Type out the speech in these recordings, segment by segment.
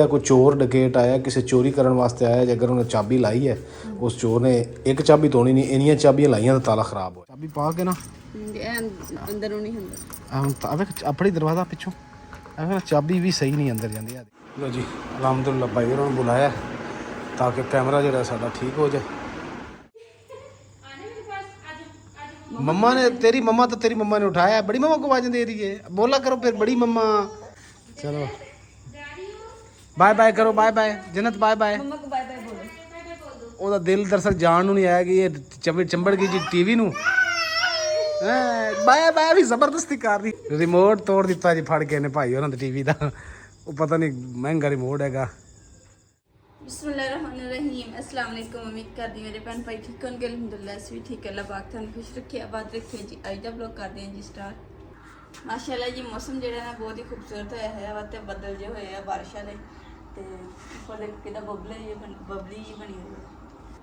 कोई चोर डकैत आया किसी चोरी करने वास्ते आया अगर उन्हें चाबी लाई है उस चोर ने एक चाबी तोड़ी नहीं इन्नियां चाबियां लाइयां तो ताला खराब हो चाबी पा के ना अंदर नहीं अंदर अपनी दरवाजा पिछों चाबी भी सही नहीं अंदर जाती है। लो जी अलहमदुलिल्लाह भाई उन्होंने बुलाया ताकि कैमरा जो साडा ठीक हो जाए। मम्मा ने तेरी मम्मा ने उठाया बड़ी मम्मा को आवाज़ दे रही है बोला करो फिर बड़ी मम्मा। चलो बाय बाय करो बाय बाय जन्नत बाय बाय। मम्मा को बाय बाय बोलो। ਉਹਦਾ ਦਿਲ ਦਰਸਲ ਜਾਣ ਨੂੰ ਨਹੀਂ ਆਇਆ ਕਿ ਇਹ ਚੰਬੜ ਗਈ ਜੀ ਟੀਵੀ ਨੂੰ ਬਾਏ ਬਾਏ ਵੀ ਜ਼ਬਰਦਸਤੀ ਕਰ ਰਹੀ ਰਿਮੋਟ ਤੋੜ ਦਿੱਤਾ ਜੀ ਫੜ ਕੇ ਨੇ ਭਾਈ ਉਹਨਾਂ ਦੇ ਟੀਵੀ ਦਾ ਉਹ ਪਤਾ ਨਹੀਂ ਮਹਿੰਗਾ ਰਿਮੋਟ ਹੈਗਾ। बिस्मिल्लाहिर्रहमानिर्रहीम अस्सलाम वालेकुम उम्मीद करदी मेरे भैन भाई ठीक होंगे अल्हम्दुलिल्लाह अस भी ठीक अल्लाह पाक तुहानू खुश रखे आबाद रखे जी। अज दा ब्लॉग करते हैं जी स्टार्ट। माशाअल्लाह जी मौसम जिहड़ा ना बहुत ही खूबसूरत होया है ते बदल जे होए आ बारिश वाले ते उपर देख किदा बबली जी बनी हुई है।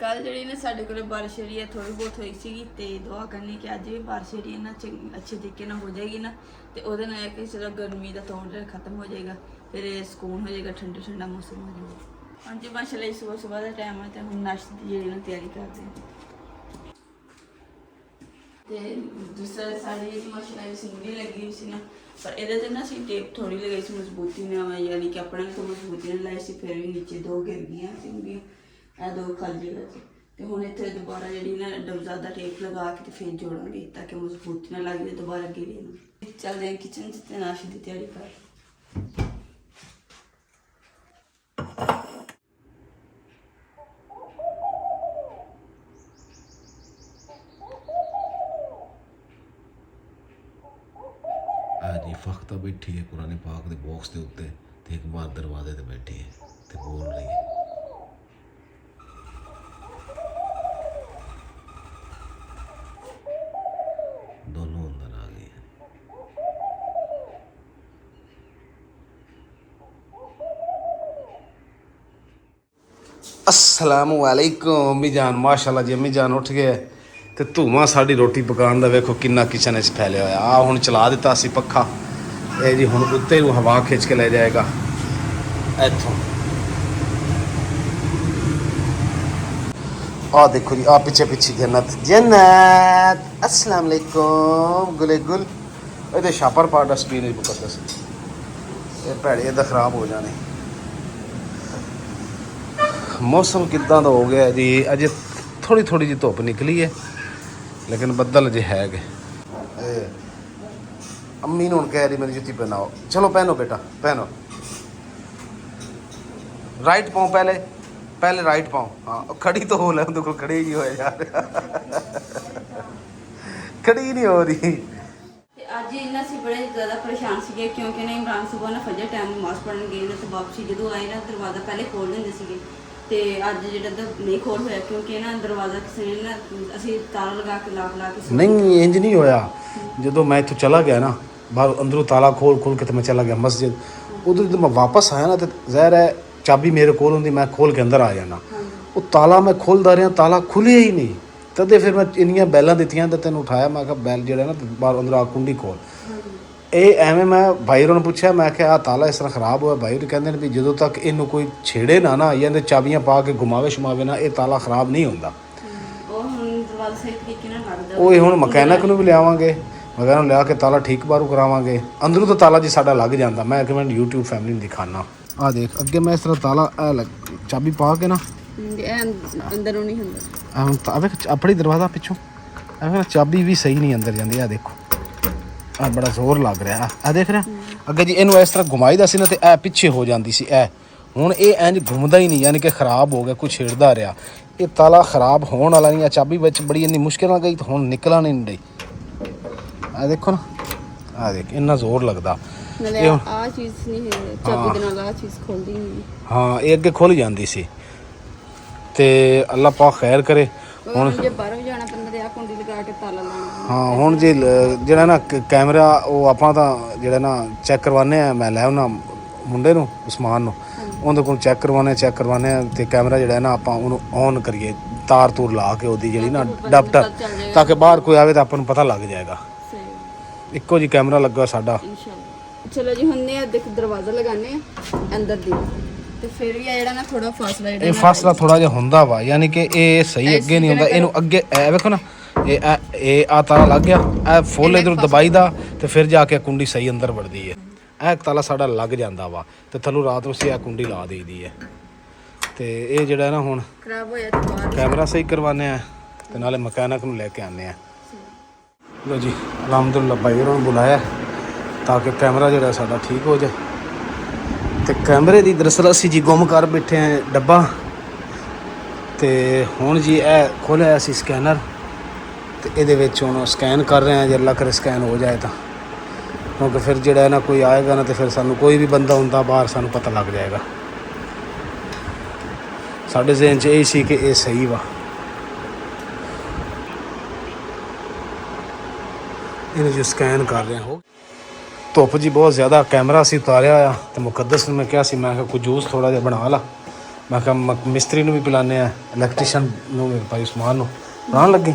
कल जी ना साढ़े को बारिश जी थोड़ी बहुत हुई सी तो दुआ करनी कि अज भी बारिश जी ना अच्छे तरीके हो जाएगी ना तो वो कि चलो गर्मी का तौड़ खत्म हो जाएगा फिर सुकून हो जाएगा ठंडा ठंडा मौसम हो जाएगा। हाँ जी माशाअल्लाह सुबह सुबह का टाइम है तो हम नाश्ते की जी ना तैयारी करते हैं। तो दूसरा साड़ी जी माशाअल्लाह सिंगली लगी हुई सी ना पर ये ना असी टेप थोड़ी लगाई सी मजबूती ने यानी कि अपने तो मजबूती ने लाई सी फिर भी नीचे दो गिर गई सिंगलियाँ ਇਹ ਦੋ ਖਾਲੀ ਜਗ੍ਹਾ 'ਚ ਤੇ ਹੁਣ ਇੱਥੇ ਦੁਬਾਰਾ ਜਿਹੜੀ ਨਾ ਜ਼ਿਆਦਾ ਟੇਪ ਲਗਾ ਕੇ ਤੇ ਫਿਰ ਜੋੜਾਂਗੇ ਤਾਂ ਕਿ ਮਜ਼ਬੂਤੀ ਨਾਲ ਲੱਗ ਜਾਏ ਦੁਬਾਰਾ ਗਿਰੇ ਨਾ। ਚੱਲਦੇ ਹਾਂ ਕਿਚਨ 'ਚ ਤੇ ਨਾਸ਼ਤੇ ਦੀ ਤਿਆਰੀ ਕਰ। ਜੀ ਫਖਤਾ ਬੈਠੀ ਹੈ ਕੁਰਾਨ ਪਾਕ ਦੇ ਬਾਕਸ ਦੇ ਉੱਤੇ ਤੇ ਇੱਕ ਬਾਹਰ ਦਰਵਾਜ਼ੇ ਤੇ ਬੈਠੀ ਹੈ ਤੇ ਬੋਲ ਰਹੀ ਹੈ। दोनों अंदर आ गए हैं। अस्सलामु अलैकुम अम्मी जान माशाल्लाह जी अम्मी जान उठ गए ते धुआं साड़ी रोटी पकाने का वेखो किन्ना किचन च फैलिया होया। आ हुण चला दिता असी पक्खा ये जी हुण उत्ते नूं हवा खिंच के ले जाएगा इत्थों। आ देखो जी आ पिछे पिछे जन्नत जन्नत अस्सलाम वालेकुम गुले गुल ये छापर पा डस्टबिन पकड़ता सी ये भैड़े इदा खराब हो जाने। मौसम किदा दा हो गया जी अजे थोड़ी थोड़ी जी धुप निकली है लेकिन बदल अजे है गए। अम्मी ने हुण कह रही मेरी जुत्ती पहनाओ चलो पहनो बेटा पहनो राइट पाओ पहले राइट पाओ। हाँ खड़ी तो हो उनके को खड़ी नहीं हो यार खड़ी नहीं हो रही। ਅੱਜ ਇਹਨਾਂ ਸੀ ਬੜੇ ਜ਼ਿਆਦਾ ਪਰੇਸ਼ਾਨ ਸੀਗੇ ਕਿਉਂਕਿ ਨਾ ਇਮਰਾਨ ਸੁਬਹ ਨਾ ਫਜਰ ਟਾਈਮ ਨਮਾਜ਼ ਪੜ੍ਹਨ ਗਏ ਨੇ ਤੇ ਵਾਪਸੀ ਜਦੋਂ ਆਏ ਨਾ ਦਰਵਾਜ਼ਾ ਪਹਿਲੇ ਖੋਲ ਦਿੰਦੇ ਸੀਗੇ ਤੇ ਅੱਜ ਜਿਹੜਾ ਨਹੀਂ ਖੋਲ ਹੋਇਆ ਕਿਉਂਕਿ ਨਾ ਦਰਵਾਜ਼ਾ ਕਿਸੇ ਨੇ ਨਾ ਅਸੀਂ ਤਾਲਾ ਲਗਾ ਕੇ ਲਾ ਕੇ नहीं इंज नहीं होया ਜਦੋਂ मैं इत्थों चला गया ना बाहर अंदरों ताला खोल के तो मैं चला गया मस्जिद उधर जब मैं वापस आया ना तो ज़ाहिर है चाबी मेरे कोल होंदी मैं खोल के अंदर आ जाना वो ताला मैं खोलदा रहा ताला खुलिया ही नहीं तदे फिर मैं इन्नियां बैलां दित्तियां ते तैनूं उठाया मैं कहा बैल जेड़ा ना बाहर अंदर आ कुंडी खोल ये एवें मैं भाई होरें पुछया मैं क्या आ ताला इस तरह खराब होया भाई होर कहंदे ने भी जदों तक इनू कोई छेड़े ना ना या चाबियां पा के घुमावे शमावे ना ये ताला खराब नहीं होंदा। ਉਹ ਹੁਣ ਮਕੈਨਿਕ ਨੂੰ ਵੀ ਲਿਆਵਾਂਗੇ ਮਕੈਨਿਕ ਨੂੰ ਲਿਆ ਕੇ ਤਾਲਾ ਠੀਕ ਬਾਹਰੋਂ ਕਰਾਵਾਂਗੇ ਅੰਦਰੋਂ ਤਾਂ ਤਾਲਾ ਜੀ ਸਾਡਾ ਲੱਗ ਜਾਂਦਾ। ਮੈਂ ਕਿ ਮੈਂ YouTube ਫੈਮਿਲੀ ਨੂੰ ਦਿਖਾਣਾ ਆ ਦੇਖ ਅੱਗੇ ਮੈਂ ਇਸ ਤਰ੍ਹਾਂ ਤਾਲਾ ਚਾਬੀ ਪਾ ਕੇ ਨਾ ਅੰਦਰੋਂ ਨਹੀਂ ਹੁੰਦਾ ਆ ਵੇਖ ਆਪਣੀ ਦਰਵਾਜ਼ਾ ਪਿੱਛੋਂ ਐਵੇਂ ਚਾਬੀ ਵੀ ਸਹੀ ਨਹੀਂ ਅੰਦਰ ਜਾਂਦੀ। ਆ ਦੇਖੋ ਆ ਬੜਾ ਜ਼ੋਰ ਲੱਗ ਰਿਹਾ ਆ ਦੇਖ ਰਿਹਾ ਅੱਗੇ ਜੀ ਇਹਨੂੰ ਇਸ ਤਰ੍ਹਾਂ ਘੁਮਾਈਦਾ ਸੀ ਨਾ ਤੇ ਇਹ ਪਿੱਛੇ ਹੋ ਜਾਂਦੀ ਸੀ ਇਹ ਹੁਣ ਇਹ ਇੰਜ ਘੁੰਮਦਾ ਹੀ ਨਹੀਂ ਯਾਨੀ ਕਿ ਖਰਾਬ ਹੋ ਗਿਆ ਕੁਛ ਛੇੜਦਾ ਰਿਹਾ। ਇਹ ਤਾਲਾ ਖਰਾਬ ਹੋਣ ਵਾਲਾ ਨਹੀਂ ਆ ਚਾਬੀ ਵਿੱਚ ਬੜੀ ਇੰਨੀ ਮੁਸ਼ਕਿਲ ਨਾਲ ਗਈ ਤਾਂ ਹੁਣ ਨਿਕਲਾ ਨਹੀਂ ਡਈ। ਆ ਦੇਖੋ ਨਾ ਆ ਦੇਖ ਇੰਨਾ ਜ਼ੋਰ ਲੱਗਦਾ ਨਾਲੇ ਆ ਚੀਜ਼ ਨਹੀਂ ਹੈ ਚਾਬੀ ਦੇ ਨਾਲ ਆ ਚੀਜ਼ ਖੁੱਲਦੀ ਨਹੀਂ। ਹਾਂ ਇਹ ਅੱਗੇ ਖੁੱਲ ਜਾਂਦੀ ਸੀ ਤੇ ਅੱਲਾਹ ਪਾਕ ਖੈਰ ਕਰੇ। ਹੁਣ ਜੇ ਬਾਹਰੋਂ ਜਾਣਾ ਪੈਂਦਾ ਤੇ ਆ ਕੁੰਡੀ ਲਗਾ ਕੇ ਤਾਲਾ ਲਾਉਣਾ। ਹਾਂ ਹੁਣ ਜੇ ਜਿਹੜਾ ਨਾ ਕੈਮਰਾ ਉਹ ਆਪਾਂ ਤਾਂ ਜਿਹੜਾ ਨਾ ਚੈੱਕ ਕਰਵਾਉਂਦੇ ਆ ਮੈਂ ਲੈ ਆਉਣਾ ਮੁੰਡੇ ਨੂੰ ਉਸਮਾਨ ਨੂੰ ਉਹਦੇ ਕੋਲ ਚੈੱਕ ਕਰਵਾਉਂਦੇ ਆ ਤੇ ਕੈਮਰਾ ਜਿਹੜਾ ਨਾ ਆਪਾਂ ਉਹਨੂੰ ਔਨ ਕਰੀਏ ਤਾਰ ਤੂਰ ਲਾ ਕੇ ਉਹਦੀ ਜਿਹੜੀ ਨਾ ਡਾਪਟਰ ਤਾਂ ਕਿ ਬਾਹਰ ਕੋਈ ਆਵੇ ਤਾਂ ਆਪਾਂ ਨੂੰ ਪਤਾ ਲੱਗ ਜਾਏਗਾ। ਇੱਕੋ ਜੀ ਕੈਮਰਾ ਲੱਗਾ ਸਾਡਾ। ਚਲੋ ਜੀ ਹੁਣ ਨੇ ਦੇਖ ਦਰਵਾਜ਼ਾ ਲਗਾਣੇ ਆ ਅੰਦਰ ਦੀ ਤੇ ਫਿਰ ਵੀ ਆ ਜਿਹੜਾ ਨਾ ਥੋੜਾ ਫਾਸਲਾ ਜਿਹੜਾ ਇਹ ਫਾਸਲਾ ਥੋੜਾ ਜਿਹਾ ਹੁੰਦਾ ਵਾ, ਯਾਨੀ ਕਿ ਇਹ ਸਹੀ ਅੱਗੇ ਨਹੀਂ ਹੁੰਦਾ, ਇਹਨੂੰ ਅੱਗੇ ਇਹ ਵੇਖੋ ਨਾ, ਇਹ ਆ ਤਾਲਾ ਲੱਗ ਗਿਆ, ਇਹ ਫੁੱਲ ਇਧਰੋਂ ਦਬਾਈ ਦਾ ਤੇ ਫਿਰ ਜਾ ਕੇ ਕੁੰਡੀ ਸਹੀ ਅੰਦਰ ਵੜਦੀ ਹੈ। ਇਹ ਤਾਲਾ ਸਾਡਾ ਲੱਗ ਜਾਂਦਾ ਵਾ ਤੇ ਥੱਲੋਂ ਰਾਤ ਨੂੰ ਅਸੀਂ ਇਹ ਕੁੰਡੀ ਲਾ ਦੇਈਦੀ ਹੈ। ਤੇ ਇਹ ਜਿਹੜਾ ਨਾ ਹੁਣ ਖਰਾਬ ਹੋਇਆ ਤੇ ਬਾਅਦ ਕੈਮਰਾ ਸਹੀ ਕਰਵਾਉਂਦੇ ਆ ਤੇ ਨਾਲੇ ਮਕੈਨਿਕ ਨੂੰ ਲੈ ਕੇ ਆਉਂਦੇ ਆ। ਲੋ ਜੀ ਅਲਹਮਦੁਲਿਲਾ ਭਾਈ ਉਹਨਾਂ ਨੂੰ ਬੁਲਾਇਆ ਤਾਂ ਕਿ ਕੈਮਰਾ ਜਿਹੜਾ ਸਾਡਾ ਠੀਕ ਹੋ ਜਾਏ। ਤੇ ਕੈਮਰੇ ਦੀ ਦਰਅਸਲ ਅਸੀਂ ਜੀ ਗੁੰਮ ਕਰ ਬੈਠੇ ਆ ਡੱਬਾ, ਤੇ ਹੁਣ ਜੀ ਇਹ ਖੋਲ੍ਹਿਆ ਅਸੀਂ ਸਕੈਨਰ ਤੇ ਇਹਦੇ ਵਿੱਚ ਹੁਣ ਸਕੈਨ ਕਰ ਰਹੇ ਹਾਂ। ਜੇ ਅੱਲਾ ਕਰੇ ਸਕੈਨ ਹੋ ਜਾਏ ਤਾਂ, ਕਿਉਂਕਿ ਫਿਰ ਜਿਹੜਾ ਨਾ ਕੋਈ ਆਏਗਾ ਨਾ ਤੇ ਫਿਰ ਸਾਨੂੰ ਕੋਈ ਵੀ ਬੰਦਾ ਹੁੰਦਾ ਬਾਹਰ ਸਾਨੂੰ ਪਤਾ ਲੱਗ ਜਾਏਗਾ। ਸਾਡੇ ਜ਼ਿਹਨ 'ਚ ਇਹ ਸੀ ਕਿ ਇਹ ਸਹੀ ਵਾ। ਇਹਨੂੰ ਜੋ ਸਕੈਨ ਕਰ ਰਹੇ ਹੋ। ਧੁੱਪ ਜੀ ਬਹੁਤ ਜ਼ਿਆਦਾ, ਕੈਮਰਾ ਅਸੀਂ ਉਤਾਰਿਆ ਆ ਤੇ ਮੁਕੱਦਸ ਨੂੰ ਮੈਂ ਕਿਹਾ ਸੀ, ਮੈਂ ਕਿਹਾ ਕੋਈ ਜੂਸ ਥੋੜਾ ਜਿਹਾ ਬਣਾ ਲਾ। ਮੈਂ ਕਿਹਾ ਮਿਸਤਰੀ ਨੂੰ ਵੀ ਪਿਲਾਉਂਦੇ ਆ, ਇਲੈਕਟ੍ਰੀਸ਼ੀਅਨ ਨੂੰ ਵੀ, ਭਾਈ ਉਸਮਾਨ ਨੂੰ ਬਣਾਉਣ ਲੱਗੇ।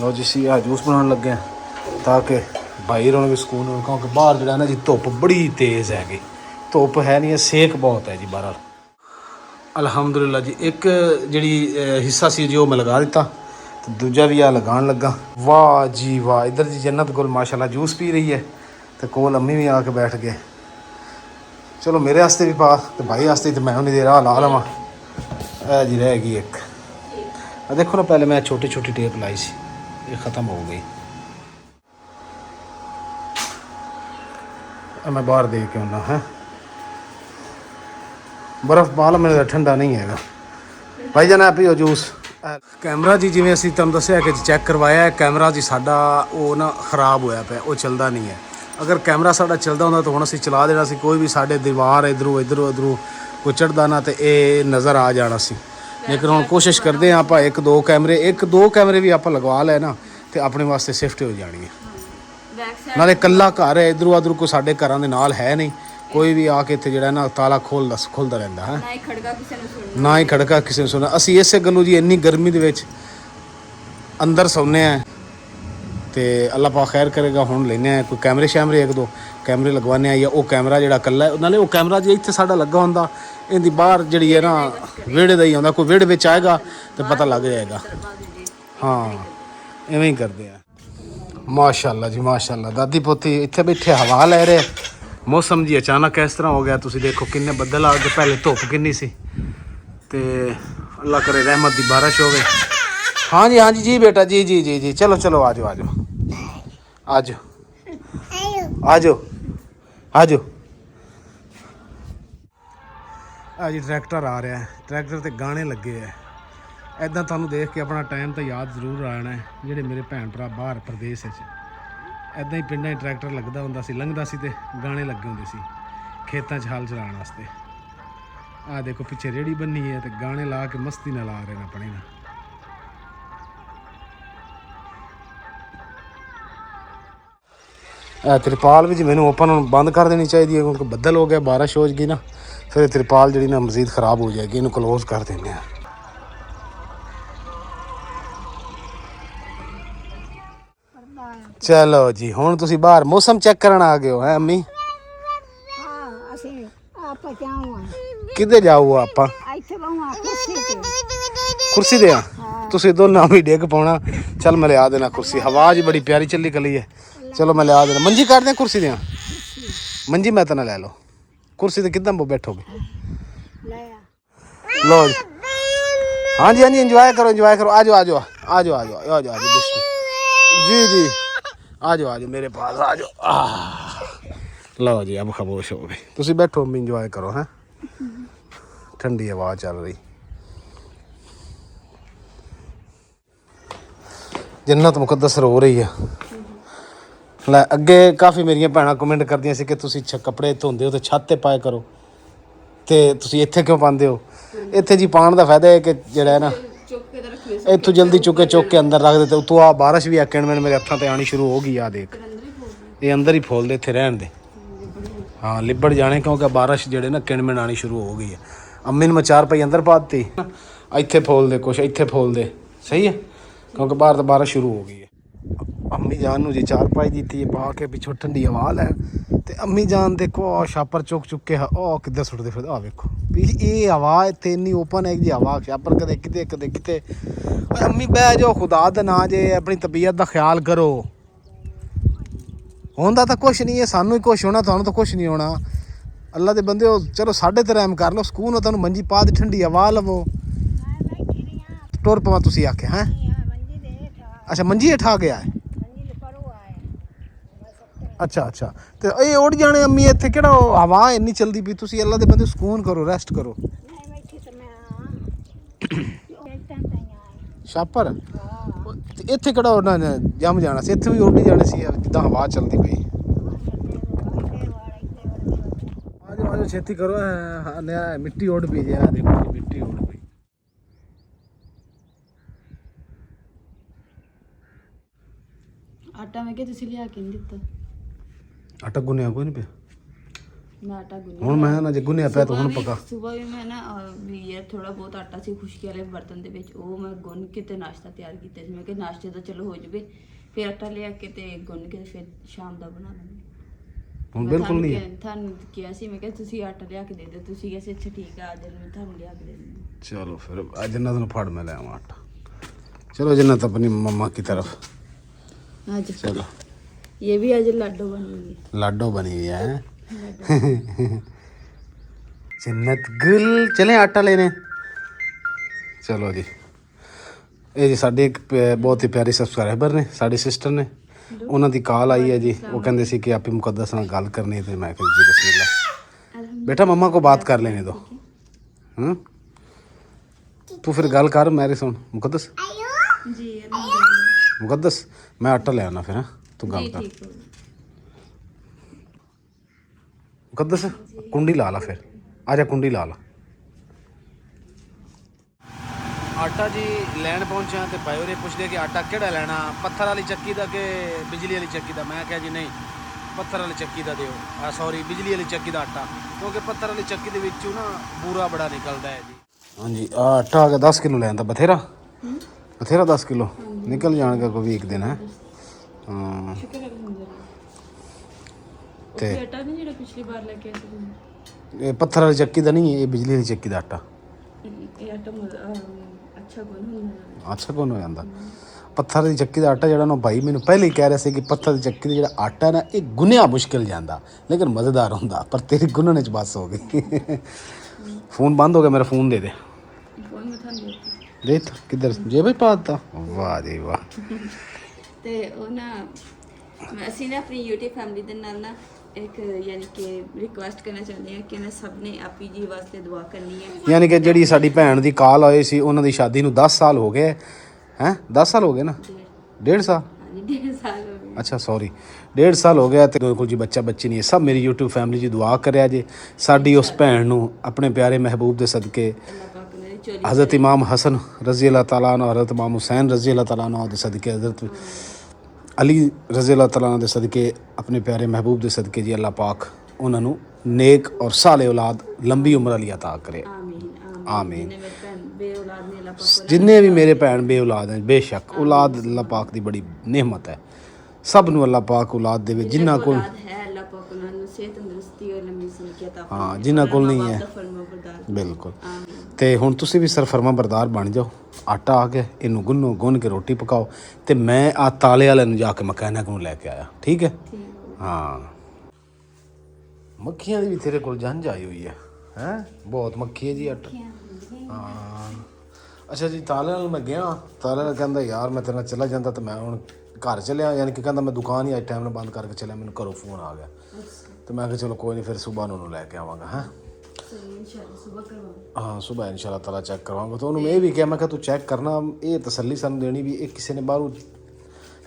ਲਓ ਜੀ ਅਸੀਂ ਆਹ ਜੂਸ ਬਣਾਉਣ ਲੱਗੇ ਆ ਤਾਂ ਕਿ ਭਾਈ ਹੋਰਾਂ ਨੂੰ ਵੀ ਸਕੂਨ ਹੋਵੇ, ਕਿਉਂਕਿ ਬਾਹਰ ਜਿਹੜਾ ਨਾ ਜੀ ਧੁੱਪ ਬੜੀ ਤੇਜ਼ ਹੈਗੀ। ਧੁੱਪ ਹੈ ਨਹੀਂ, ਸੇਕ ਬਹੁਤ ਹੈ ਜੀ ਬਾਹਰ। ਅਲਹਮਦੁਲਿਲਾ ਜੀ ਇੱਕ ਜਿਹੜੀ ਹਿੱਸਾ ਸੀ ਜੀ ਉਹ ਮੈਂ ਲਗਾ ਦਿੱਤਾ ਤੇ ਦੂਜਾ ਵੀ ਆ ਲਗਾਉਣ ਲੱਗਾ। ਵਾਹ ਜੀ ਵਾਹ, ਇੱਧਰ ਜੀ ਜੰਨਤ ਕੋਲ ਮਾਸ਼ਾਅੱਲਾ ਜੂਸ ਪੀ ਰਹੀ ਹੈ ਤੇ ਕੋਲ ਅੰਮੀ ਵੀ ਆ ਕੇ ਬੈਠ ਗਏ। ਚਲੋ ਮੇਰੇ ਵਾਸਤੇ ਵੀ ਪਾ ਤੇ ਭਾਈ ਵਾਸਤੇ ਤੇ ਮੈਂ ਉਹਨੀ ਦੇਰ ਆ ਲਾ ਲਵਾਂ। ਇਹ ਜੀ ਰਹਿ ਗਈ ਇੱਕ। ਆ ਦੇਖੋ ਨਾ, ਪਹਿਲੇ ਮੈਂ ਛੋਟੀ ਛੋਟੀ ਟੇਪ ਲਾਈ ਸੀ, ਇਹ ख़त्म हो गई। मैं बाहर दे के आना है, बर्फ पाल मेरे ठंडा नहीं है भाई जान। पियो जूस। कैमरा जी जिवें असीं तुहानूं दस्सिआ कि चैक करवाया, कैमरा जी साडा वो ना खराब होया पिया, वो चलदा नहीं है। अगर कैमरा साडा चलदा हुंदा तो हुण असीं चला देना सी, कोई भी साडे दीवार इधरों कोई चढ़दा ना ते ये नज़र आ जाना सी। लेकिन हुण कोशिश करदे आं आपां एक दो कैमरे भी आपां लगवा लै ना ते अपने वास्ते शिफ्ट हो जानी है। ਨਾਲੇ ਇਕੱਲਾ ਘਰ ਹੈ, ਇਧਰੋਂ ਉਧਰੋਂ ਕੋਈ ਸਾਡੇ ਘਰਾਂ ਦੇ ਨਾਲ ਹੈ ਨਹੀਂ, ਕੋਈ ਵੀ ਆ ਕੇ ਇੱਥੇ ਜਿਹੜਾ ਨਾ ਤਾਲਾ ਖੁੱਲਦਾ ਰਹਿੰਦਾ ਹੈ। ਨਾ ਹੀ ਖੜਕਾ ਕਿਸੇ ਨੂੰ ਸੁਣਨਾ। ਅਸੀਂ ਇਸੇ ਗੱਲੋਂ ਜੀ ਇੰਨੀ ਗਰਮੀ ਦੇ ਵਿੱਚ ਅੰਦਰ ਸੌਂਦੇ ਆ ਤੇ ਅੱਲਾਹ ਪਾਕ ਖੈਰ ਕਰੇਗਾ। ਹੁਣ ਲੈਨੇ ਆ ਕੋਈ ਕੈਮਰੇ ਇੱਕ ਦੋ ਕੈਮਰੇ ਲਗਵਾਉਂਦੇ ਆ, ਜਾਂ ਉਹ ਕੈਮਰਾ ਜਿਹੜਾ ਇਕੱਲਾ ਨਾਲੇ ਉਹ ਕੈਮਰਾ ਜੀ ਇੱਥੇ ਸਾਡਾ ਲੱਗਾ ਹੁੰਦਾ, ਇਹਦੀ ਬਾਹਰ ਜਿਹੜੀ ਹੈ ਨਾ ਵਿਹੜੇ ਦਾ ਹੀ ਆਉਂਦਾ, ਕੋਈ ਵਿਹੜੇ ਵਿੱਚ ਆਏਗਾ ਤੇ ਪਤਾ ਲੱਗ ਜਾਏਗਾ। ਹਾਂ ਇਵੇਂ ਹੀ ਕਰਦੇ ਆ। ਮਾਸ਼ਾਅੱਲਾ ਜੀ ਮਾਸ਼ਾਅੱਲਾ, ਦਾਦੀ ਪੋਤੀ ਇੱਥੇ ਬੈਠੇ ਹਵਾ ਲੈ ਰਹੇ। ਮੌਸਮ ਜੀ ਅਚਾਨਕ ਇਸ ਤਰ੍ਹਾਂ ਹੋ ਗਿਆ, ਤੁਸੀਂ ਦੇਖੋ ਕਿੰਨੇ ਬੱਦਲ ਆ ਗਏ। ਪਹਿਲੇ ਧੁੱਪ ਕਿੰਨੀ ਸੀ ਤੇ ਅੱਲਾ ਕਰੇ ਰਹਿਮਤ ਦੀ ਬਾਰਿਸ਼ ਹੋਵੇ। ਹਾਂਜੀ ਹਾਂਜੀ ਜੀ ਬੇਟਾ ਜੀ ਜੀ ਜੀ ਜੀ, ਚਲੋ ਚਲੋ ਆ ਜਾਓ ਆ ਜਾਓ ਆ ਜਾਓ ਆ ਜਾਓ ਆ ਜਾਓ। ਆ ਜੀ ਟਰੈਕਟਰ ਆ ਰਿਹਾ ਹੈ, ਟਰੈਕਟਰ ਤੇ ਗਾਣੇ ਲੱਗੇ ਆ। ਇੱਦਾਂ ਤੁਹਾਨੂੰ ਦੇਖ ਕੇ ਆਪਣਾ ਟਾਈਮ ਤਾਂ ਯਾਦ ਜ਼ਰੂਰ ਆਉਣਾ ਹੈ, ਜਿਹੜੇ ਮੇਰੇ ਭੈਣ ਭਰਾ ਬਾਹਰ ਪ੍ਰਦੇਸ਼ ਵਿੱਚ। ਇੱਦਾਂ ਹੀ ਪਿੰਡਾਂ 'ਚ ਟਰੈਕਟਰ ਲੱਗਦਾ ਹੁੰਦਾ ਸੀ, ਲੰਘਦਾ ਸੀ ਤੇ ਗਾਣੇ ਲੱਗੇ ਹੁੰਦੇ ਸੀ ਖੇਤਾਂ 'ਚ ਹਲ ਚਲਾਉਣ ਵਾਸਤੇ। ਆਹ ਦੇਖੋ ਪਿੱਛੇ ਰੇਹੜੀ ਬੰਨੀ ਹੈ ਤੇ ਗਾਣੇ ਲਾ ਕੇ ਮਸਤੀ ਨਾਲ ਆ ਰਹੇ ਨੇ ਆਪਣੇ ਨਾਲ। ਇਹ ਤਿਰਪਾਲ ਵੀ ਜੀ ਮੈਨੂੰ ਓਪਨ ਬੰਦ ਕਰ ਦੇਣੀ ਚਾਹੀਦੀ ਹੈ, ਕਿਉਂਕਿ ਬੱਦਲ ਹੋ ਗਿਆ, ਬਾਰਿਸ਼ ਹੋ ਜਾਏਗੀ ਨਾ ਫਿਰ ਤਿਰਪਾਲ ਜਿਹੜੀ ਨਾ ਮਜ਼ੀਦ ਖ਼ਰਾਬ ਹੋ ਜਾਏਗੀ। ਇਹਨੂੰ ਕਲੋਜ਼ ਕਰ ਦਿੰਦੇ ਹਾਂ। ਚਲੋ ਜੀ ਹੁਣ ਤੁਸੀਂ ਬਾਹਰ ਮੌਸਮ ਚੈੱਕ ਕਰਨ ਆ ਗਏ ਹੋ ਹੈ ਅੰਮੀ? ਹਾਂ ਅਸੀਂ ਆਪਾਂ ਜਾਵਾਂ। ਕਿੱਥੇ ਜਾਓ ਆਪਾਂ? ਇੱਥੇ ਬਾਹਰ ਕੁਰਸੀ ਦੇ ਆ ਤੁਸੀਂ ਦੋਨਾਂ ਵੀ ਡਿੱਗ ਪਾਉਣਾ। ਚੱਲ ਮੈਂ ਲਿਆ ਦੇਣਾ ਕੁਰਸੀ, ਹਵਾ ਜੀ ਬੜੀ ਪਿਆਰੀ ਚੱਲੀ ਕਲੀ ਹੈ। ਚਲੋ ਮੈਂ ਲਿਆ ਦੇਣਾ। ਮੰਜੀ ਕੱਢ ਦਿਆਂ ਕੁਰਸੀ ਦੇ, ਮੰਜੀ ਮੈਂ ਤਾਂ ਨਾ ਲੈ ਲਓ, ਕੁਰਸੀ ਤੇ ਕਿੱਦਾਂ ਬੈਠੋਗੇ? लो हाँ जी एंजॉय करो आ जाओ आ जाओ आ जाओ आ जाओ आ जाओ जी जी आ जाओ मेरे पास आ जाओ। लो जी अब खामोश हो गए, तुम बैठो अम्मी इंजॉय करो। हैं ठंडी हवा चल रही, जन्नत मुकद्दस रो रही है। ਲੈ ਅੱਗੇ ਕਾਫੀ ਮੇਰੀਆਂ ਭੈਣਾਂ ਕਮੈਂਟ ਕਰਦੀਆਂ ਸੀ ਕਿ ਤੁਸੀਂ ਕੱਪੜੇ ਧੋਂਦੇ ਹੋ ਤੇ ਛੱਤ ਤੇ ਪਾਇਆ ਕਰੋ, ਤੇ ਤੁਸੀਂ ਇੱਥੇ ਕਿਉਂ ਪਾਉਂਦੇ ਹੋ? ਇੱਥੇ ਜੀ ਪਾਉਣ ਦਾ ਫਾਇਦਾ ਹੈ ਕਿ ਜਿਹੜਾ ਹੈ ਨਾ ਇੱਥੋਂ ਜਲਦੀ ਚੁੱਕ ਕੇ ਅੰਦਰ ਰੱਖ ਦੇ, ਤੇ ਉਤੋਂ ਆ ਬਾਰਿਸ਼ ਵੀ ਆਕਣ ਮੇਰੇ ਹੱਥਾਂ ਤੇ ਆਣੀ ਸ਼ੁਰੂ ਹੋ ਗਈ। ਆ ਦੇਖ ਇਹ ਅੰਦਰ ਹੀ ਫੋਲ ਦੇ, ਇੱਥੇ ਰਹਿਣ ਦੇ। ਹਾਂ ਲਿਬੜ ਜਾਣੇ ਕਿਉਂਕਿ ਬਾਰਿਸ਼ ਜਿਹੜੇ ਨਾ ਕਿਣਮਿਣ ਆਣੀ ਸ਼ੁਰੂ ਹੋ ਗਈ ਹੈ। ਅੰਮੀ ਨੂੰ ਮੈਂ 4 ਪਈ ਅੰਦਰ ਪਾ ਦਿੱਤੀ, ਇੱਥੇ ਫੋਲ ਦੇ ਕੁਛ, ਇੱਥੇ ਫੋਲ ਦੇ, ਸਹੀ ਹੈ ਕਿਉਂਕਿ ਬਾਹਰ ਤਾਂ ਬਾਰਿਸ਼ ਸ਼ੁਰੂ ਹੋ ਗਈ ਹੈ। ਅੰਮੀ ਜਾਨ ਨੂੰ ਜੀ ਚਾਰਪਾਈ ਦਿੱਤੀ ਹੈ ਪਾ ਕੇ, ਪਿੱਛੋਂ ਠੰਡੀ ਹਵਾ ਲੈ। ਤੇ ਅੰਮੀ ਜਾਨ ਦੇਖੋ ਆਹ ਛਾਪਰ ਚੁੱਕ ਚੁੱਕੇ ਉਹ ਕਿੱਦਾਂ ਸੁੱਟਦੇ ਫਿਰ। ਆਹ ਵੇਖੋ ਵੀ ਇਹ ਹਵਾ ਇੱਥੇ ਇੰਨੀ ਓਪਨ ਹੈ ਜੀ ਹਵਾ, ਛਾਪਰ ਕਦੇ ਕਿਤੇ ਕਦੇ ਕਿਤੇ। ਓਏ ਅੰਮੀ ਬਹਿ ਜਾਓ, ਖੁਦਾ ਦਾ ਨਾਂ ਜੇ ਆਪਣੀ ਤਬੀਅਤ ਦਾ ਖਿਆਲ ਕਰੋ। ਹੁੰਦਾ ਤਾਂ ਕੁਛ ਨਹੀਂ ਹੈ, ਸਾਨੂੰ ਹੀ ਕੁਛ ਹੋਣਾ, ਤੁਹਾਨੂੰ ਤਾਂ ਕੁਛ ਨਹੀਂ ਹੋਣਾ। ਅੱਲਾ ਦੇ ਬੰਦੇ ਹੋ, ਚਲੋ ਸਾਡੇ ਤੇ ਰਹਿਮ ਕਰ ਲਓ। ਸਕੂਨ ਹੋ ਤੁਹਾਨੂੰ ਮੰਜੀ ਪਾ ਦੇ, ਠੰਡੀ ਹਵਾ ਲਵੋ, ਟੁਰ ਪਵਾ। ਤੁਸੀਂ ਆਖਿਆ ਹੈ ਅੱਛਾ ਮੰਜੀ ਹੇਠ ਆ ਗਿਆ ਹੈ। ਅੱਛਾ ਅੱਛਾ, ਤੇ ਇਹ ਉੱਡ ਜਾਣੇ ਅੰਮੀ, ਇੱਥੇ ਕਿਹੜਾ ਹਵਾ ਇੰਨੀ ਚਲਦੀ ਪਈ। ਤੁਸੀਂ ਅੱਲਾ ਦੇ ਬੰਦੇ ਸਕੂਨ ਕਰੋ, ਰੈਸਟ ਕਰੋ। ਛਾਪਰ ਤੇ ਇੱਥੇ ਕਿਹੜਾ ਉਹਨਾਂ ਨੇ ਜੰਮ ਜਾਣਾ ਸੀ, ਇੱਥੇ ਵੀ ਉੱਡ ਜਾਣੇ ਸੀ ਜਿੱਦਾਂ ਹਵਾ ਚੱਲਦੀ ਪਈ। ਆਜੋ ਆਜੋ ਛੇਤੀ ਕਰੋ, ਮਿੱਟੀ ਉੱਡ ਪਈ ਜੇ। ਦੇਖੋ ਜੀ ਮਿੱਟੀ ਉੱਡ ਪਈ। ਆਟਾ ਮੈਂ ਕਿਹਾ ਤੁਸੀਂ ਲਿਆ ਕੇ ਨਹੀਂ ਦਿੱਤਾ। ਆਟਾ ਗੁੰਨਿਆ ਕੋਈ ਨਹੀਂ ਪਿਆ ਮੈਂ ਆਟਾ ਗੁੰਨਿਆ ਹੁਣ। ਮੈਂ ਨਾ ਜੇ ਗੁੰਨਿਆ ਪਿਆ ਤਾਂ ਹੁਣ ਪਕਾ। ਸੁਬਾਹ ਵੀ ਮੈਂ ਨਾ ਵੀ ਯਾਰ ਥੋੜਾ ਬਹੁਤ ਆਟਾ ਸੀ ਖੁਸ਼ਕੀ ਵਾਲੇ ਬਰਤਨ ਦੇ ਵਿੱਚ, ਉਹ ਮੈਂ ਗੁੰਨ ਕੇ ਤੇ ਨਾਸ਼ਤਾ ਤਿਆਰ ਕੀਤਾ ਸੀ। ਮੈਂ ਕਿਹਾ ਨਾਸ਼ਤੇ ਦਾ ਚਲੋ ਹੋ ਜਾਵੇ, ਫਿਰ ਆਟਾ ਲਿਆ ਕੇ ਤੇ ਗੁੰਨ ਕੇ ਫਿਰ ਸ਼ਾਮ ਦਾ ਬਣਾ ਲਾਂਗੇ। ਹੁਣ ਬਿਲਕੁਲ ਨਹੀਂ। ਤੁਹਾਨੂੰ ਕਿਹਾ ਸੀ ਮੈਂ ਕਿਹਾ ਤੁਸੀਂ ਆਟਾ ਲਿਆ ਕੇ ਦੇ ਦਿਓ, ਤੁਸੀਂ ਕਹਿੰਦੇ ਅੱਛਾ ਠੀਕ ਆ, ਅੱਜ ਮੈਂ ਤੁਹਾਨੂੰ ਲਿਆ ਕੇ ਦੇ ਦਿੰਦੀ। चलो फिर जन्नत में फाड़ में ले आऊँ आटा। चलो जन्नत अपनी मम्मा की तरफ। आज चलो ये भी आज लड्डू बनी हुई है। लाडो बनी हुई है। जन्नत गुल चले आटा लेने। चलो जी, ये जी साढ़े एक बहुत ही प्यारे सबसक्राइबर ने, साड़ी सिस्टर ने, ਉਹਨਾਂ ਦੀ ਕਾਲ ਆਈ ਹੈ ਜੀ। ਉਹ ਕਹਿੰਦੇ ਸੀ ਕਿ ਆਪੀ ਮੁਕੱਦਸ ਨਾਲ ਗੱਲ ਕਰਨੀ, ਤੇ ਮੈਂ ਕਿਹਾ ਜੀ बिस्मिल्लाह बेटा मम्मा को बात कर लेने दो। तू फिर गल कर मेरे सुन मुकद्दस जी मुकद्दस। मैं आटा ले आना फिर। तू गल कर मुकद्दस। कुंडी ला ला फिर, आजा कुंडी ला ला। आटा जी लैन पहुंचा तो भाई होरें पुछदे कि आटा केड़ा लेना, पत्थर वाली चक्की दा कि बिजली वाली चक्की दा। मैं कहा जी नहीं पत्थर वाली चक्की दा दिओ, सॉरी बिजली वाली चक्की दा आटा, क्योंकि पत्थर वाली चक्की दे विचों ना बूरा बड़ा निकलदा है जी। हाँ जी आटा आ गया 10 किलो लैन दा। बथेरा बथेरा 10 किलो निकल जाएगा कोई एक दिन है। हाँ ते आटा नहीं जेड़ा पिछली बार लेके आए थे, ये पत्थर वाली चक्की दा नहीं है, ये बिजली वाली चक्की दा आटा। ये आटा अच्छा गुण होंदा। अच्छा कौन हो जाता पत्थर की चक्की का आटा जो ना भाई मैंने पहले ही कह रहे थे कि पत्थर की चक्की का जो आटा है ना ये गुनिया मुश्किल जाता लेकिन मज़ेदार होंदा, पर तेरी गुनने च बस हो गई। फ़ोन बंद हो गया मेरा, फ़ोन दे दे। फोन में थान देख किधर जेब पा दिता। वाह जी वाह। ਤੇ ਉਹ ਨਾ ਅਸੀਂ ਨਾ ਆਪਣੀ YouTube ਫੈਮਿਲੀ ਦੇ ਨਾਲ ਨਾ ਇੱਕ ਯਾਨੀ ਕਿ ਰਿਕੁਐਸਟ ਕਰਨਾ ਚਾਹੁੰਦੇ ਹਾਂ ਕਿ ਨਾ ਸਭ ਨੇ ਆਪੀ ਜੀ ਵਾਸਤੇ ਦੁਆ ਕਰਨੀ ਹੈ। यानी कि ਜਿਹੜੀ ਸਾਡੀ ਭੈਣ ਦੀ ਕਾਲ ਆਈ ਸੀ, ਉਹਨਾਂ ਦੀ ਸ਼ਾਦੀ ਨੂੰ 10 ਸਾਲ ਹੋ ਗਏ हैं। 10 साल हो गए ना, 1.5 साल। ਹਾਂਜੀ 1.5 ਸਾਲ ਹੋ ਗਏ। अच्छा सॉरी 1.5 साल हो गया। तो कोई जी बच्चा बच्ची नहीं है। सब मेरी यूट्यूब फैमिली जी दुआ करिया जे साडी उस भैन नूं अपने प्यारे महबूब दे सदके, ਅੱਲਾਹ ਪਾਕ ਉਹਨਾਂ ਦੀ ਚੋਰੀ हज़रत इमाम हसन रज़ी अल्लाह तआला अन्हु, हज़रत इमाम हुसैन रज़ी अल्लाह तआला अन्हु दे सदके, हज़रत अली रज़ी अल्लाह तआला अन्हु दे सदके, अपने प्यारे महबूब दे सदके जी अल्लाह पाक उन्हां नूं नेक और साले औलाद लंबी उम्र वाली अता करे। ਆਮੀਨ आमीन। ਜਿੰਨੇ ਮੇਰੇ ਭੈਣ ਬੇਔਲਾਦ ਨੇ ਅੱਲਾਹ ਪਾਕ जिन्ने भी मेरे भैन बेऔलाद हैं, बेशक औलाद अल्लाह पाक दी बड़ी नेमत है। सब नूं अल्लाह पाक औलाद देवे। जिन्हां कोल ਔਲਾਦ ਹੈ ਅੱਲਾਹ ਪਾਕ ਉਹਨਾਂ ਨੂੰ ਸਿਹਤ ਤੰਦਰੁਸਤੀ ਔਰ ਲੰਮੀ ਜ਼ਿੰਦਗੀ ਅਤਾ ਫਰਮਾਏ। हाँ जिन्हां कोल नहीं है ਫਰਮਾਬਰਦਾਰ बिल्कुल। ਆਮੀਨ। ਤੇ ਹੁਣ ਤੁਸੀਂ ਵੀ ਸਰਫਰਮਾ ਬਰਦਾਰ ਬਣ ਜਾਓ। ਆਟਾ ਆ ਗਿਆ, ਇਹਨੂੰ ਗੁੰਨੋ, ਗੁੰਨ ਕੇ ਰੋਟੀ ਪਕਾਓ। ਤੇ ਮੈਂ ਆ ਤਾਲੇ ਵਾਲੇ ਨੂੰ ਜਾ ਕੇ ਮਕੈਨਿਕ ਨੂੰ ਲੈ ਕੇ ਆਇਆ। ਠੀਕ ਹੈ। ਹਾਂ ਮੱਖੀਆਂ ਦੀ ਵੀ ਤੇਰੇ ਕੋਲ ਜੰਝ ਆਈ ਹੋਈ ਹੈ ਬਹੁਤ ਮੱਖੀ ਹੈ ਜੀ ਆਟਾ। ਹਾਂ ਅੱਛਾ ਜੀ, ਤਾਲੇ ਨਾਲ ਮੈਂ ਗਿਆ। ਤਾਲੇ ਨਾਲ ਕਹਿੰਦਾ ਯਾਰ ਮੈਂ ਤੇਰੇ ਨਾਲ ਚਲਾ ਜਾਂਦਾ, ਤੇ ਮੈਂ ਹੁਣ ਘਰ ਚੱਲਿਆ। ਯਾਨੀ ਕਿ ਕਹਿੰਦਾ ਮੈਂ ਦੁਕਾਨ ਹੀ ਅੱਜ ਟਾਈਮ ਨਾਲ ਬੰਦ ਕਰਕੇ ਚੱਲਿਆ, ਮੈਨੂੰ ਘਰੋਂ ਫੋਨ ਆ ਗਿਆ। ਤੇ ਮੈਂ ਕਿਹਾ ਚਲੋ ਕੋਈ ਨਹੀਂ, ਫਿਰ ਸਵੇਰ ਨੂੰ ਉਹਨੂੰ ਲੈ ਕੇ ਆਵਾਂਗਾ। ਹੈਂ हाँ सुबह इंशाल्लाह ताला चेक करवाऊंगा। तो उन्होंने ये भी किया, मैं कहा तू चेक करना, ये तसल्ली सानू देनी भी ये किसी ने बाहरों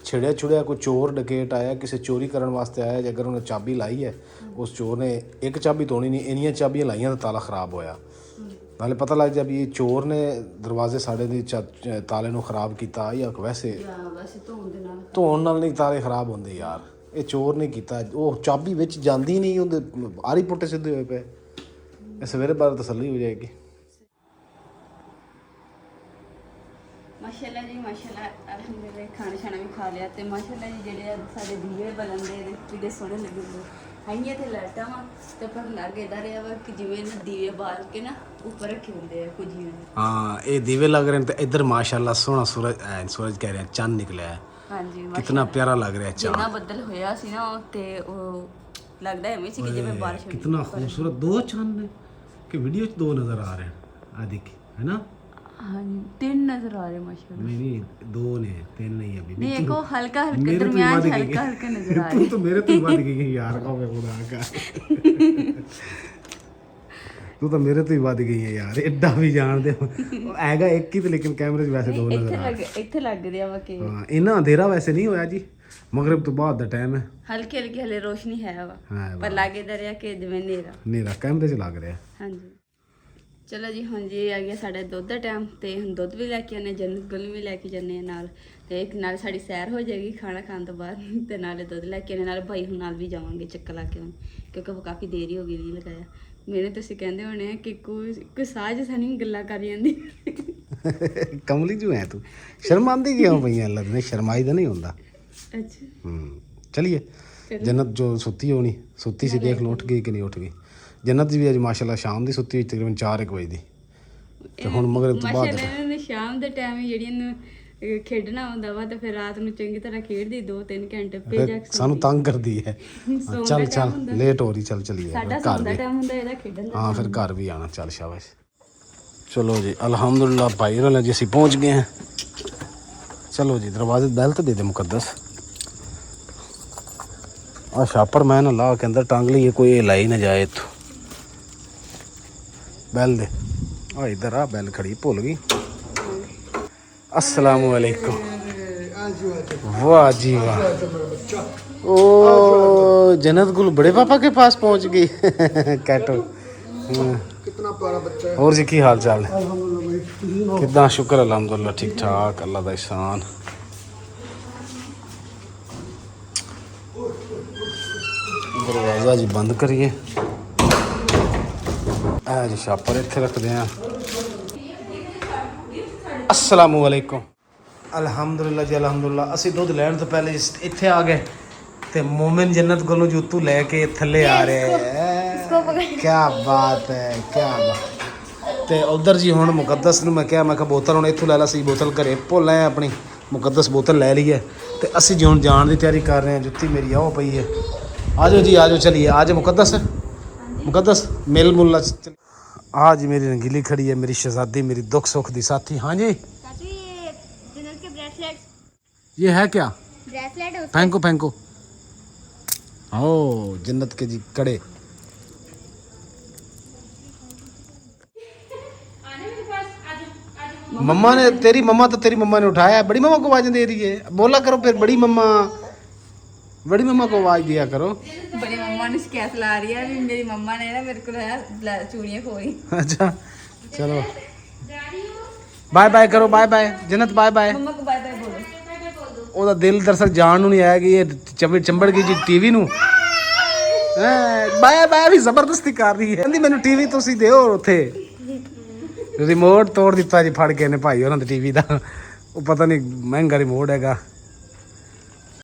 छिड़िया छुड़िया कोई चोर डकैत आया, किसी चोरी करने वास्ते आया, जे अगर उन्हें चाबी लाई है उस चोर ने एक चाबी तोड़ी नहीं, इन्नियां चाबियां लाइयां तो ताला खराब होया। नाले पता लग जाए भी ये चोर ने दरवाजे साढ़े दी ताले नूं खराब किया या वैसे धोण नाल नहीं ताले खराब होंदे यार। ये चोर ने किया, वो चाबी विच जांदी नहीं, उहदे आरी पुट्टे सिद्धे होए पे। सवेरे बार तसल्ली हो जाएगी। ਮਾਸ਼ਾਅੱਲਾ ਜੀ ਮਾਸ਼ਾਅੱਲਾ ਅਲਹਮਦੁਲਿਲਾ ਖਾਣਾ ਛਾਣਾ ਵੀ ਖਾ ਲਿਆ ਤੇ ਮਾਸ਼ਾਅੱਲਾ ਜੀ ਜਿਹੜੇ ਸਾਡੇ ਦੀਵੇ ਬਲੰਦੇ ਨੇ ਕਿਤੇ ਸੋਹਣੇ ਲੱਗਦੇ ਆਈਆਂ ਤੇ ਲਾਟਾਂ ਵਾ ਤੇ ਪਰ ਲੱਗ ਇਦਾਂ ਰਿਹਾ ਵਾ ਕਿ ਜਿਵੇਂ ਨਾ ਦੀਵੇ ਬਾਲ ਕੇ ਨਾ ਉੱਪਰ ਰੱਖੇ ਹੁੰਦੇ ਆ ਕੁਝ ਜਿਵੇਂ हाँ ये दीवे लग रहे हैं तो इधर माशाल्लाह सोना सूरज कह रहे हैं चांद निकला है ਹਾਂਜੀ कितना प्यारा लग रहा है चांद ਜਿੰਨਾ ਬੱਦਲ ਹੋਇਆ ਸੀ ਨਾ ਤੇ ਉਹ ਲੱਗਦਾ ਐਵੇਂ ਸੀ ਕਿ ਜਿਵੇਂ ਬਾਰਿਸ਼ ਹੋਈ कितना खूबसूरत दो चांद ने कि वीडियो च दो नजर आ रहे हैं आ देखिए है ना ਹਾਂਜੀ ਤਿੰਨ ਨਜ਼ਰ ਆ ਰਹੇ ਮਾਸ਼ਾਅੱਲਾ नहीं दो ने तीन नहीं अभी ਨਹੀਂ ਇੱਕ ਉਹ ਹਲਕਾ ਹਲਕਾ मेरे तो ਦਰਮਿਆਨ ही ਚ बात ਹਲਕਾ गई ਹਲਕਾ ਨਜ਼ਰ ਆ तू तो मेरे तो ही बात गई है यार कहो मैं खुदा का तू तो मेरे तो ही बात गई है यार एड्डा भी जान दे आएगा एक ही तो लेकिन कैमरे च वैसे दो नजर आ ਇੱਥੇ ਲੱਗ ਰਿਹਾ ਵਾ ਕਿ हाँ इन्ना अंधेरा वैसे नहीं होया जी मगरिब तो बाद दा टाइम है ਹਲਕੀ ਹਲਕੀ ਹਲੇ ਰੋਸ਼ਨੀ ਹੈ ਵਾ हाँ ਪਰ ਲੱਗੇ ਦਾ ਰਿਹਾ ਕਿ ਜਿਵੇਂ ਹਨੇਰਾ नेरा कैमरे च लग रहा है ਹਾਂਜੀ ਚਲੋ ਜੀ ਹੁਣ ਜੀ ਆ ਗਿਆ ਸਾਡਾ ਦੁੱਧ ਦਾ ਟਾਈਮ ਤੇ ਹੁਣ ਦੁੱਧ ਵੀ ਲੈ ਕੇ ਆਨੇ ਜੰਨਤ ਗੁਲ ਵੀ ਲੈ ਕੇ ਜਾਂਦੇ ਆ ਨਾਲ ਤੇ ਇੱਕ ਨਾਲ ਸਾਡੀ ਸੈਰ ਹੋ ਜਾਏਗੀ ਖਾਣਾ ਖਾਣ ਤੋਂ ਬਾਅਦ ਤੇ ਨਾਲੇ ਦੁੱਧ ਲੈ ਕੇ ਆਨੇ ਨਾਲ ਭਾਈ ਹੁਣ ਨਾਲ ਵੀ ਜਾਵਾਂਗੇ ਚੱਕਰ ਲਾ ਕੇ ਕਿਉਂਕਿ ਉਹ ਕਾਫੀ ਦੇਰ ਹੀ ਹੋ ਗਈ ਨਹੀਂ ਲਗਾਇਆ ਮੇਰੇ ਤੁਸੀਂ ਕਹਿੰਦੇ ਹੋਣੇ ਕਿ ਕੋਈ ਸਾਜ ਸਾਨੀ ਗੱਲਾਂ ਕਰ ਜਾਂਦੀ कमली जो है तू शर्मांदी क्यों पई है अल्लाह ने शर्माई दा नहीं होंदा ਅੱਛਾ चलिए जन्नत जो सुती होनी सुती सी देख लो उठ गई कि नहीं उठ गई जन्नत भी अज माशाल्लाह शाम ਦੀ ਸੁੱਤੀ ਹੋਈ ਤਕਰੀਬਨ 4 ਵਜੇ ਦੀ ਤੇ ਹੁਣ ਮਗਰਿਬ ਤੋਂ ਬਾਅਦ ਮਾਸ਼ਾਅੱਲਾ ਇਹਨਾਂ ਨੇ ਸ਼ਾਮ ਦੇ ਟਾਈਮ ਜਿਹੜੀਆਂ ਨੂੰ ਖੇਡਣਾ ਹੁੰਦਾ ਵਾ ਤੇ ਫਿਰ ਰਾਤ ਨੂੰ ਚੰਗੀ ਤਰ੍ਹਾਂ ਖੇਡਦੀ 2-3 ਘੰਟੇ ਫਿਰ ਜਾ ਕੇ ਸਾਨੂੰ ਤੰਗ ਕਰਦੀ ਹੈ ਚੱਲ ਚੱਲ ਲੇਟ ਹੋ ਰਹੀ ਚੱਲ ਚਲੀਏ ਸਾਡਾ ਸੌਣ ਦਾ ਟਾਈਮ ਹੁੰਦਾ ਇਹਦਾ ਖੇਡਣ ਦਾ हाँ फिर घर भी आना चल शाबाश चलो जी अल्हम्दुलिल्लाह भाई रोले जी ਅਸੀਂ पहुंच गए हैं चलो जी दरवाजे बैल तो दे दे मुकद्दस आ छापर मैं ना ला के अंदर टांग ली कोई लाई ना जाए इतों बैल दे आ इधर आ बैल खड़ी भूल गई अस्सलाम वालेकुम वाह जी वाह ओ जन्नत गुल बड़े पापा के पास पहुंच गई कैटो कितना प्यारा बच्चा है और जी की हाल चाल है कितना शुक्र अल्हम्दुलिल्लाह ठीक ठाक अल्लाह दा एहसान दरवाज़ा जी बंद करिए जी छापर इत्थे रखते हैं अस्सलामु अलैकुम अल्हम्दुलिल्लाह जी अल्हम्दुलिल्लाह ਅਸੀਂ ਦੁੱਧ ਲੈਣ ਤੋਂ ਪਹਿਲੇ ਇੱਥੇ ਆ ਗਏ ਤੇ ਮੋਮਨ ਜन्नत ਕੋਲੋਂ ਜੁੱਤੂ ਲੈ ਕੇ ਥੱਲੇ ਆ ਰਹੇ ਹੈ ਕੀ ਬਾਤ ਹੈ ਕੀ ਬਾਤ ਤੇ ਉਧਰ ਜੀ ਹੁਣ ਮੁਕੱਦਸ ਨੂੰ ਮੈਂ ਕਿਹਾ ਬੋਤਲ ਹੁਣ ਇੱਥੋਂ ਲੈ ਲਾ ਸੀ ਬੋਤਲ ਘਰੇ ਭੁੱਲ ਆਏ ਆਪਣੀ ਮੁਕੱਦਸ ਬੋਤਲ ਲੈ ਲਈ ਹੈ ਤੇ ਅਸੀਂ ਜੀ ਹੁਣ ਜਾਣ ਦੀ ਤਿਆਰੀ ਕਰ ਰਹੇ ਹਾਂ ਜੁੱਤੀ ਮੇਰੀ ਆਓ ਪਈ ਹੈ आ जाओ जी आ जाओ चलिए आज मुकद्दस मेल मुल्ला आ जी मेरी रंगीली खड़ी है मेरी शहजादी मेरी दुख सुख दी साथी हाँ जी जन्नत के ब्रेसलेट ये है क्या ब्रेसलेट फेंको फेंको ओ जन्नत के जी कड़े मम्मा ने तेरी मम्मा ने उठाया बड़ी मम्मा को आवाज दे रही है बोला करो फिर बड़ी मम्मा को आवाज दिया करो बड़ी मम्मा ने शिकायत ला रही है भी मेरी मम्मा ने ना मेरे को चूड़ियां खोई अच्छा चलो बाय बाय करो बाय बाय जन्नत बाय बाय मम्मा को बाय बाय बोलो ਉਹਦਾ ਦਿਲ ਦਰਸਲ ਜਾਣ ਨੂੰ ਨਹੀਂ ਆਇਆ ਕਿ ਇਹ ਚੰਬੜ ਗਈ ਜੀ ਟੀਵੀ ਨੂੰ ਬਾਏ ਬਾਏ ਵੀ ਜ਼ਬਰਦਸਤੀ ਕਰ ਰਹੀ ਹੈ ਕਹਿੰਦੀ ਮੈਨੂੰ ਟੀਵੀ ਤੁਸੀਂ ਦਿਓ ਉੱਥੇ ਰਿਮੋਟ ਤੋੜ ਦਿੱਤਾ ਜੀ ਫੜ ਕੇ ਨੇ ਭਾਈ ਉਹਨਾਂ ਦੇ ਟੀਵੀ ਦਾ ਉਹ ਪਤਾ ਨਹੀਂ ਮਹਿੰਗਾ ਰਿਮੋਟ ਹੈਗਾ